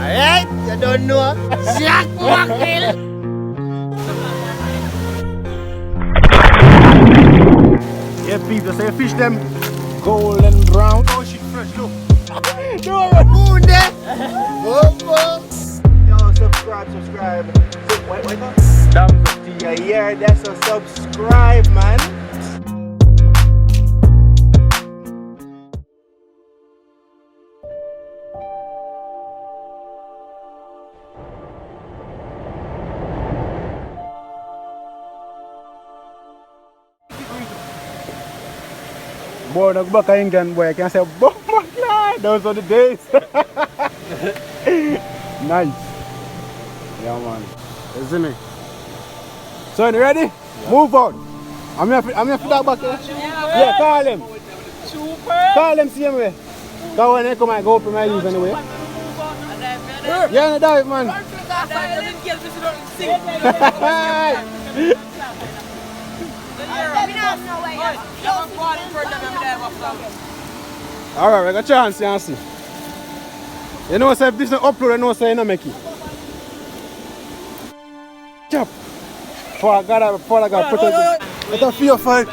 Alright, you don't know. Jack Mackerel. Yeah, people, say fish them golden brown. Oh shit, fresh, look. No, Moon there. yo, subscribe. Wait. Thumbs up to you. Yeah, that's a subscribe, man. Boy, no go back to England, boy. I can say, oh my God, those are the days. Nice. Yeah, man. You see me? So, you ready? Yeah. Move on. I'm here for that back here. Yeah, call him. Super. Call him same way. Because when they come, I go up in my leaves anyway. Yeah, no dive, man. Alright, I got a chance, you see. You know, if this is upload, I know say you don't make it. Chop. Before I got put it. Let us feel fine.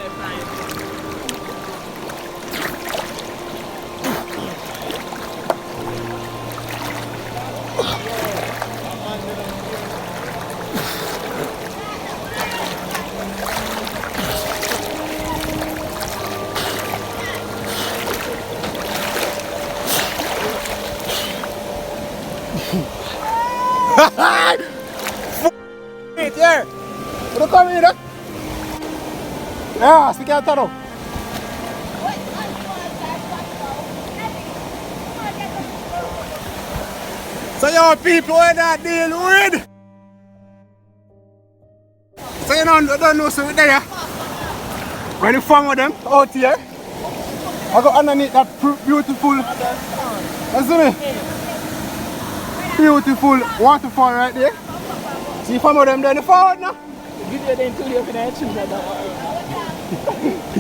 Wait, here. What come here? Yeah, stick out that. So your people are not dealing with. So you don't know so there. When you farm with them out here, I go underneath that beautiful. You see me? Beautiful waterfall right there. See some of them there in the forward now? Video them to you for that shoes at that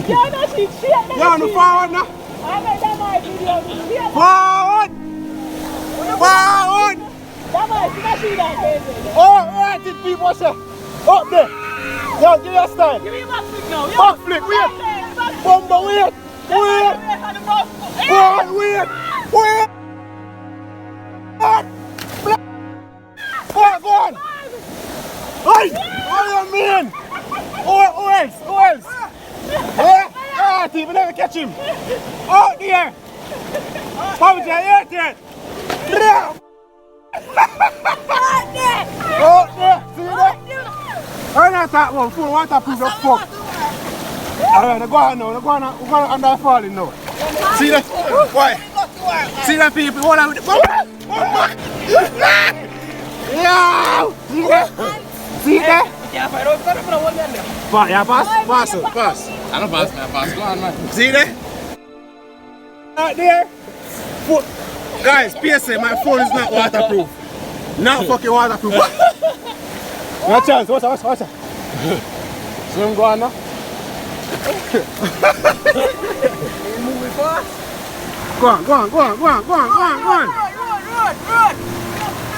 yeah, no, she shit. Yeah, on the forward now. I made that my video. Forward! Forward! That my see that crazy. Oh, right, it people say. Up there. Yo, give me a style. Give me a back flick now. Back flick, wait. Bumba, wait. Wait. Wait. Go on. Hey, what do you mean? Who else? Ah, Steve, never catch him. Out there. How would you hear it? Out there. See that? I'm not that one. Full waterproof the fuck. Alright, go on now. Go on under falling now. See that? Why? See that people? Hold on with the yeah! See that? See that? Yeah, Pass. I don't pass, man. Pass. Go on, man. See that? Out there. Guys, PSA, my phone is not waterproof. Not fucking waterproof. No chance. Watch out. Swim, go on now. Moving fast. Go on.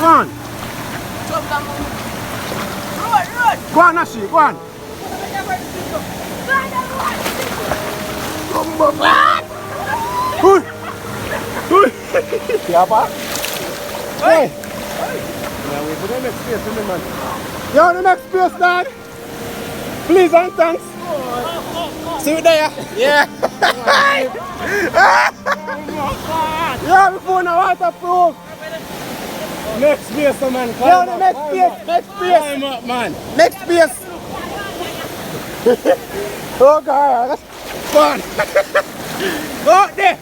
Run. Go on, Nashi, go on. Yeah, pa? Hey! Now we put the next space in the man. Yo, the next space, Dad. Please and thanks. See you there. Yeah. Yeah, before now waterproof. Next space, man. Yo, the next space. Climb up, man. Next space. Oh God, that's fun. Out there.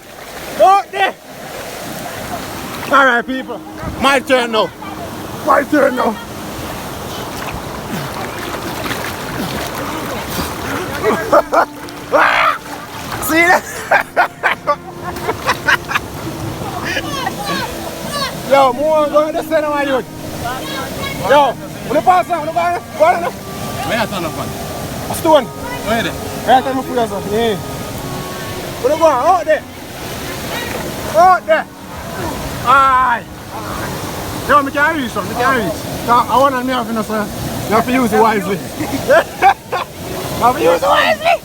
All right, people. My turn now. See that? Yo, more going to send my youth. Yo, when you pass out, go on. Where you turn up, man? A stone. Where is it? Right on my foot, sir. Yeah. Where you going? Out there. Aye. Yo, I can't reach, son. I can't reach. I want to have enough, sir. You have to use it wisely. You have to use it wisely.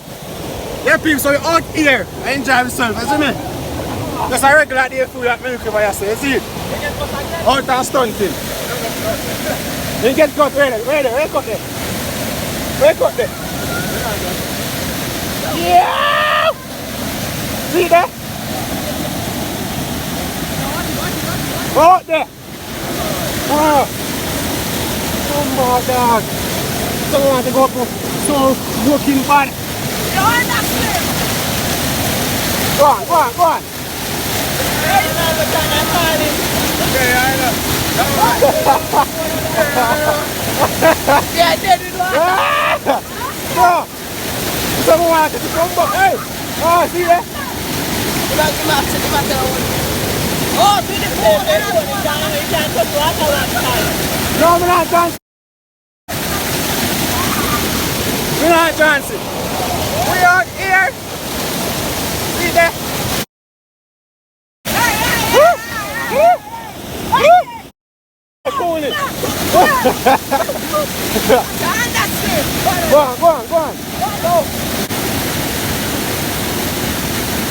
Yeah, people, so we're out here. I enjoy myself, you see me? Just a regular day food at Milky Way, you see it? Out and stunting. You get cut, where cut there? Where cut there? Yeah! See there? Out there! Oh my God! Someone want to go up so working bad. Go on. Okay, I know. Yeah, I did it. No! Someone want to come back. Hey! Oh, see there? Oh, see the food. You can't put water on time. No, I'm not dancing. We're not dancing. We are here. See there? Going in. Go on.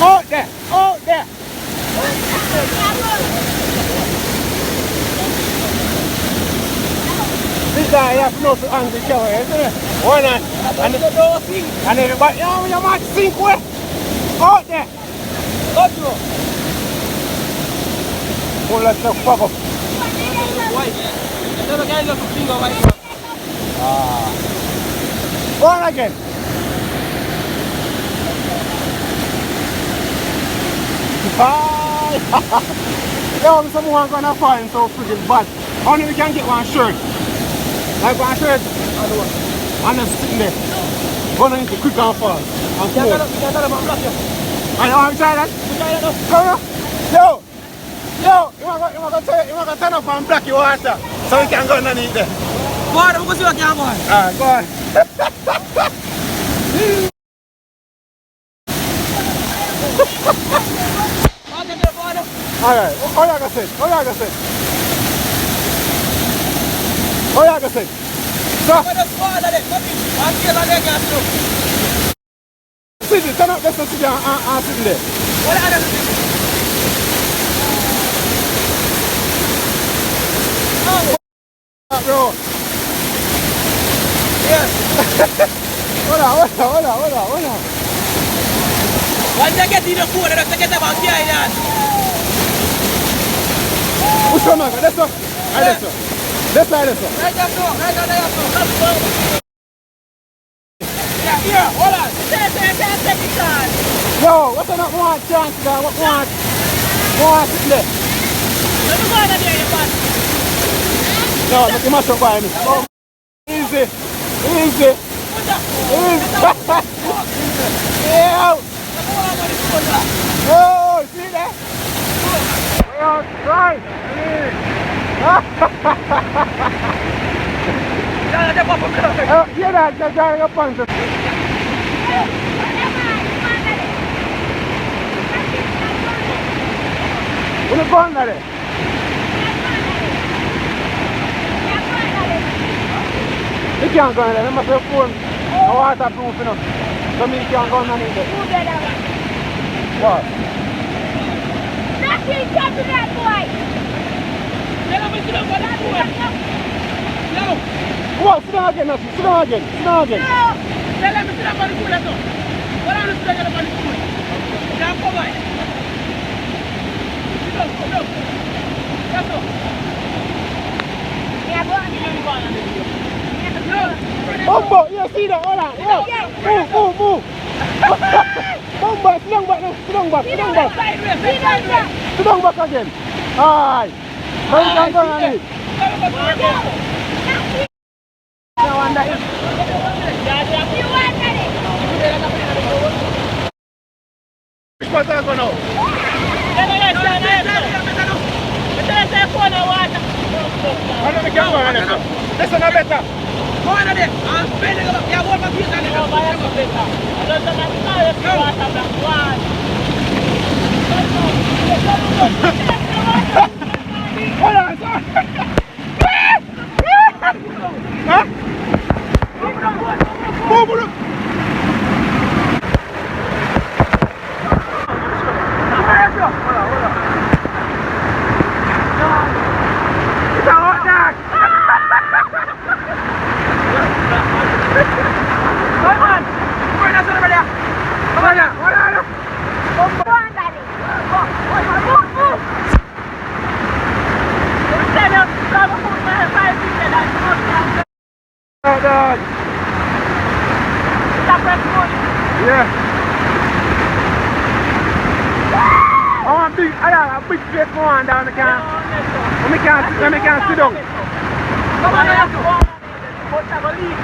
Out there. This guy has to know to answer each other, isn't it? Why not? And everybody, you might sink where? Out there. Well, let's go fuck up. Go on again. Yo, someone gonna find so freaking bad. Only we can get one shirt. Like one shirt. And just sitting there. Gonna need to quick and fast. And cool. I want to try that? Yo, you want to turn up and block your water so we can go underneath there. Go on, we'll see what can go on. Alright, go on. Alright, all you can say. So, sit, turn up, let's sit down and sit there. Bro. Yes. Hold on. Once I get in the food, I have to get about here. Which one, man? This one? This one. Right there. Yeah, here, hold on. Take it on. Yo, what's that one chance, guy? What one sitting there? Let me go under there, you man. No, make him mash up by me. Oh, easy. Yeah. Oh, see that? We are trying. Yeah, that's driving up on the. Who's the gun there? You can't go in there, you must have phone. No waterproof enough. So me can't go in there. What? Nothing come to that boy. No. What? Sit down again, Nancy. Sit down again. Tell him to sit up on the food, that's all. What am I doing up on the food? Now, come on. Sit down. That's all. Yeah, boy. Bumbo, you see that? Hold on. Move. Bumbo, sit down back now. Sit down back. Sit down back again. Alright. Now you can go on it. Now under it. Which part are you going now? I don't think you can go on it. This one is better. Go on there. I'm spending up. Yeah, what my feet are there. Hold on, sorry. Huh? Move it up. It's a hot dog. Come on. Bring us over there. Come on now. Hold on. Go on, Daddy. Move, move. Instead of grab a food for her 5 people, that's not Oh, dog. that fresh food. Yeah. I want a big plate for one down the can. Let me can't sit down. Come on, let's go. But I go leave.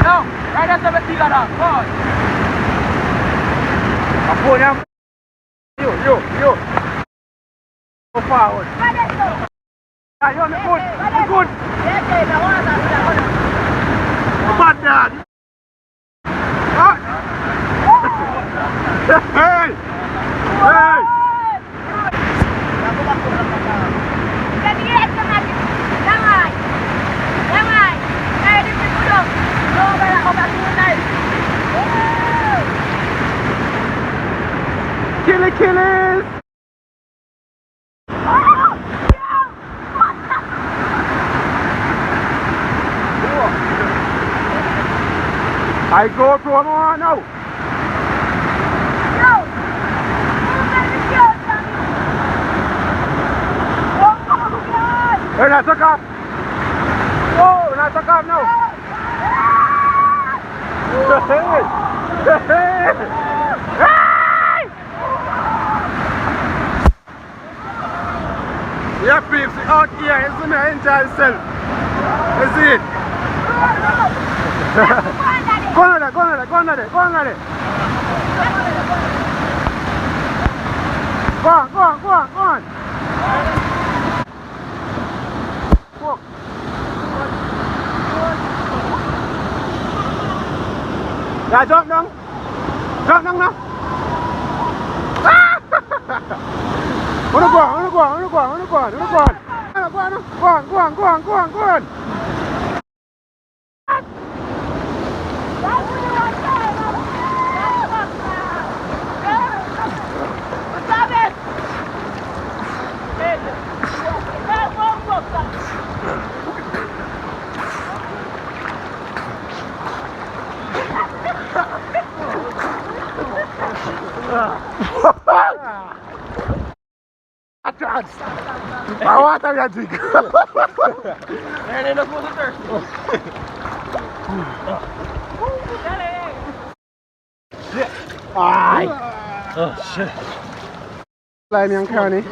No, right after the tea got up. Go on. I put them. You. Go forward. Ah, you're good. Bad dad. Ah. Hey. Killers. I go to one more now. Hey, now took off. Oh, now took off now. Yeah, peeps, out here, it's me enjoy yourself. You see it? Go on there. Go on. Walk. Yeah, jump down now. Wanna go on. Go on. I want to drink. And then look what's the thirsty. Aye. Oh shit. Slimy and cranny.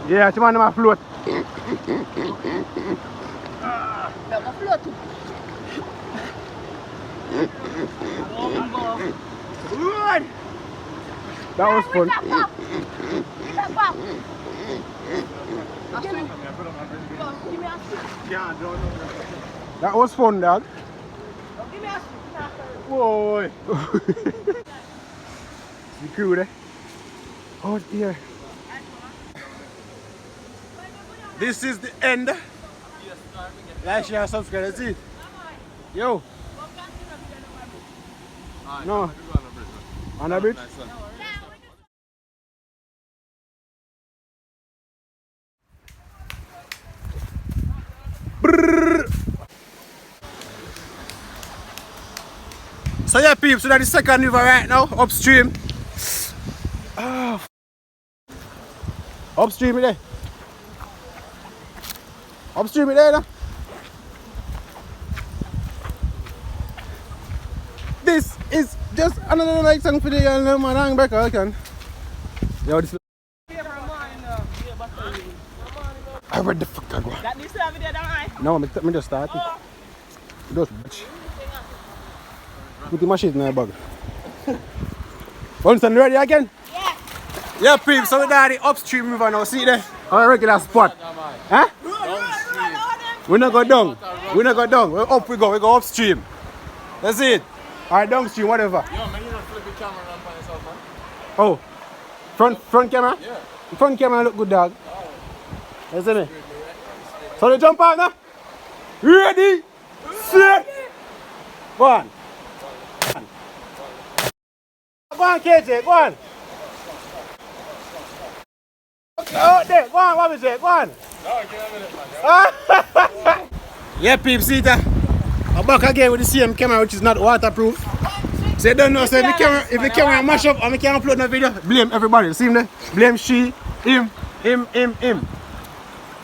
Yeah, it's one of my float. That was fun. That was fun, Dad. Whoa. The crew there. Oh dear. This is the end. Like, share, subscribe. See? Yo. No. On a bridge? So yeah, peeps, so that's the second river right now, upstream. Oh, upstream it there. Upstream it there now. This is just another like song for the young man hang back again. Yo, this I read the fuck I go. That needs to have it there, don't I? No, me just started. Just bitch. Put the machine in my bag. Once I'm ready again? Yeah. Yeah, peeps, so we're down the upstream river now. See there? Our regular spot. Huh? We're not go down. We're up we go upstream. That's it. Alright, downstream, whatever. Yo, man, you don't flip the camera around by yourself, man. Oh, front camera? Yeah. Front camera look good, dog. You see me? So they jump out now. Ready, set, go on. Go on, KJ, go on. Oh, there, go on, what was it? Go on. Yeah, peeps, see that? I'm back again with the same camera which is not waterproof. So you don't know, so if the camera mash up and I can't upload no video, blame everybody. See him there? Blame she, him.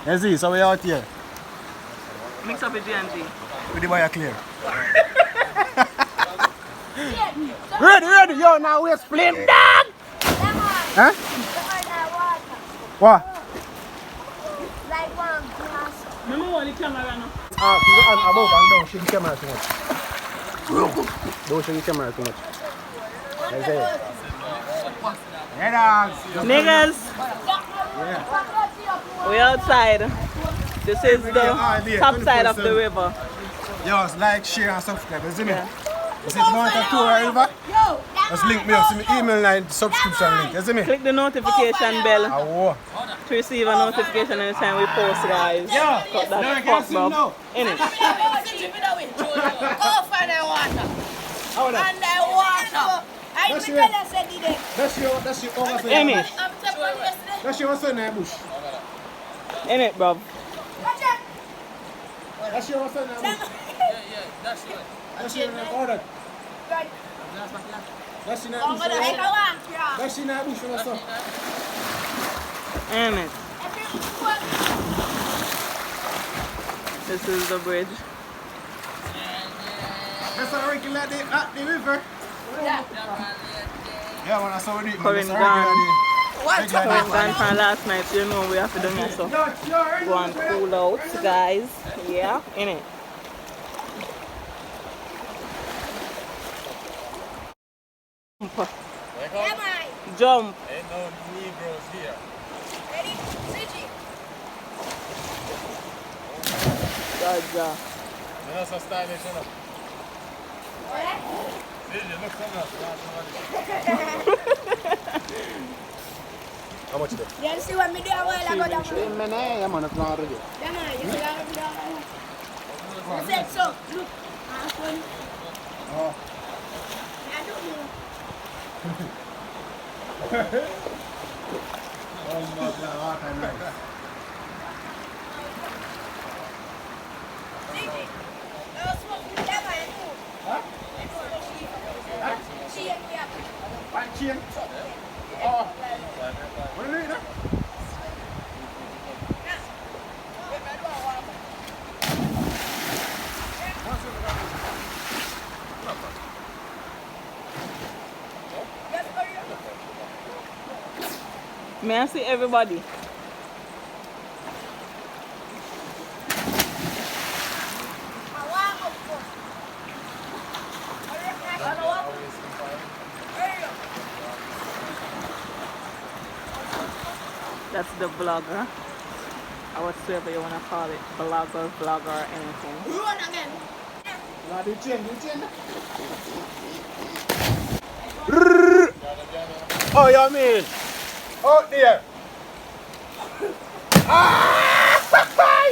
You see, so we out here. Mix up with G&G. With the wire clear. Ready, yo, now we're flame dog! Huh? What? Like one glass. Remember what the camera now? Above and down, shake the camera too much. Don't shake the camera too much. Like that. Yeah, dogs. Niggas, we outside. This is the top side of the river. Yo, like, share and subscribe. You see me? You see the Mount Tour River? Just link me up. See me email line subscription link. You see me? Click the notification bell Oh, to receive a notification anytime we post, guys. Cut that fuck, bro. In it. Go find the water. how that? And the water. I That's tell your- you, said it. That's your overflow. In it. I'm telling you yesterday. That's your son in the bush. In it, bro. That's your son in the bush. That's your order. That's in the bush. That's in the bush for yourself. In it. This is the bridge. That's how we can let the river. Yeah, when I saw it. Corinne gone. Corinne gone from last night, so you know we have to do this. So go and cool out, guys. Yeah, in it. Jump. Ain't no Negroes here. Gaza. You're not so stylish, you know. Did you look so nice? How much is it? You see what me do a while ago? I'm on the floor already. You see what me do a while ago? I said so. Look. Oh. I don't know. Oh my God, what a nice. Chain. Oh. What are you doing now? May I see everybody? That's the vlogger. Or whatsoever you want to call it. Vlogger, vlogger, anything. Run again. Now do chain. Oh, you mean? Out there.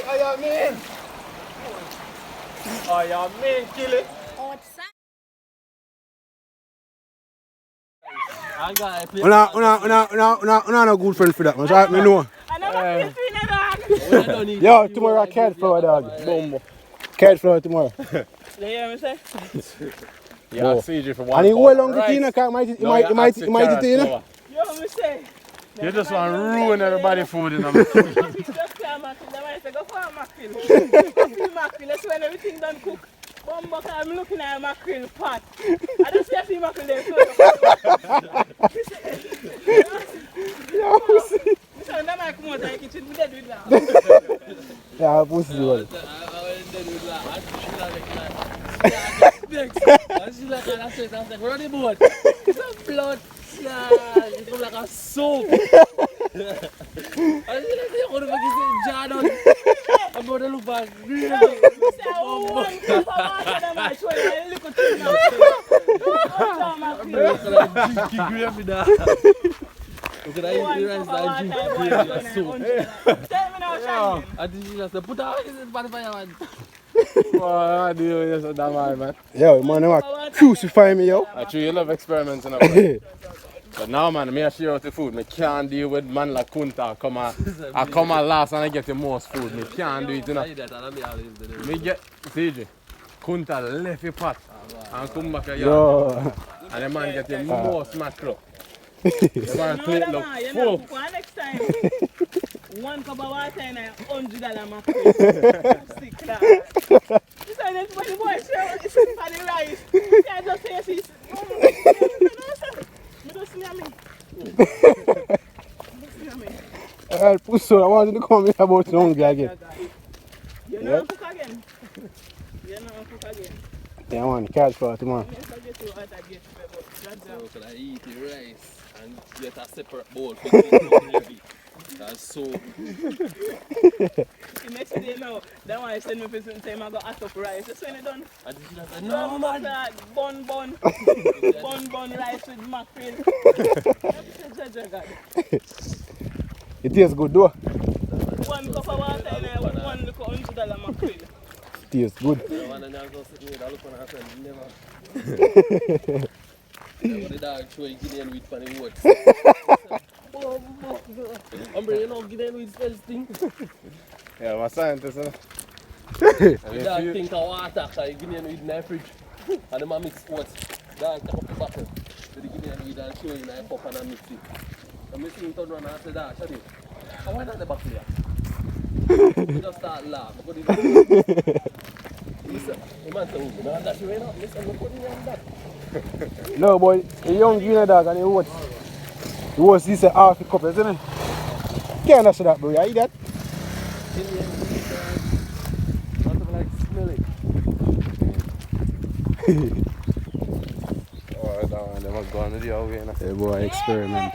Oh, you mean? Oh, you mean, kill it. Una no good friend for that, man. So I know. I never feel dog. Yo, tomorrow I cat flower, dog. Boom. Cat flower tomorrow. You hear me say? Yeah, I'll see you for one. And he go along the Tina car, might it Tina? You hear me say? You just want to ruin everybody's food in them. Just say mackerel. They might say go for a mackerel. Go for mackerel. That's when everything done cook. Bumbo, I'm looking at a mackerel pot. I don't see a few mackerel there. Yo, see. So that might come out of the kitchen. We dead with that. Yeah, pussy well. We're on the boat. It's a blood. It's like a soap. I want to make John on. I'm going to look back. drinking gravy dog. Look at that, eat the rice and drink gravy soup. Tell me now, Shannon. I think she just said, put out this Spotify, man. What do you do? That man. Yo, man, they want crucify me, yo. Actually, you love experiments and everything. But now, man, me share out the food. Me can't deal with man like Kunta. I come at last and I get the most food. Me can't do it, you know. Me get, CJ, Kunta left the pot and come back again. Yo. And the man get the most macro. The man plate look full. Next time, 1 cup of water and $100 mackerel. Stick that. This is when the boy show for the rice. I just say this. Alright, push on. I want you to come here about hungry again. You know cook again. You know cook again. Yeah, man, catch party, man. So could I eat the rice and get a separate bowl for the gravy? That's so. The next day now, that one I send me for some time I go hot up rice. That's when it done. I just said, no, man. Bun rice with mackerel. It tastes good, though. 1 cup of water and one look $100 mackerel. Tastes good. The one that go sitting with, I look on her friend, never. The dog showing Guinean wheat for the words. Hombre, you know Guinean wheat spells thing. Yeah, I'm a scientist, huh? The dog think of water, so Guinean wheat in the fridge. And the man mix oats. Dog take up the bottle with the Guinean wheat and show you in a cup and I mix it. I'm mixing turn around and I say, dog, shut it. Why not the bottle here? You just start laughing. Listen, the man said, you know that's right now. Listen, look what you want that. No, boy, the young guinea dog and the oats. The oats, this is half a cup, isn't it? Can't answer that, bro. You eat that? Not to like smell it. Oh, that one, they must go on the other way. Hey, boy, experiment.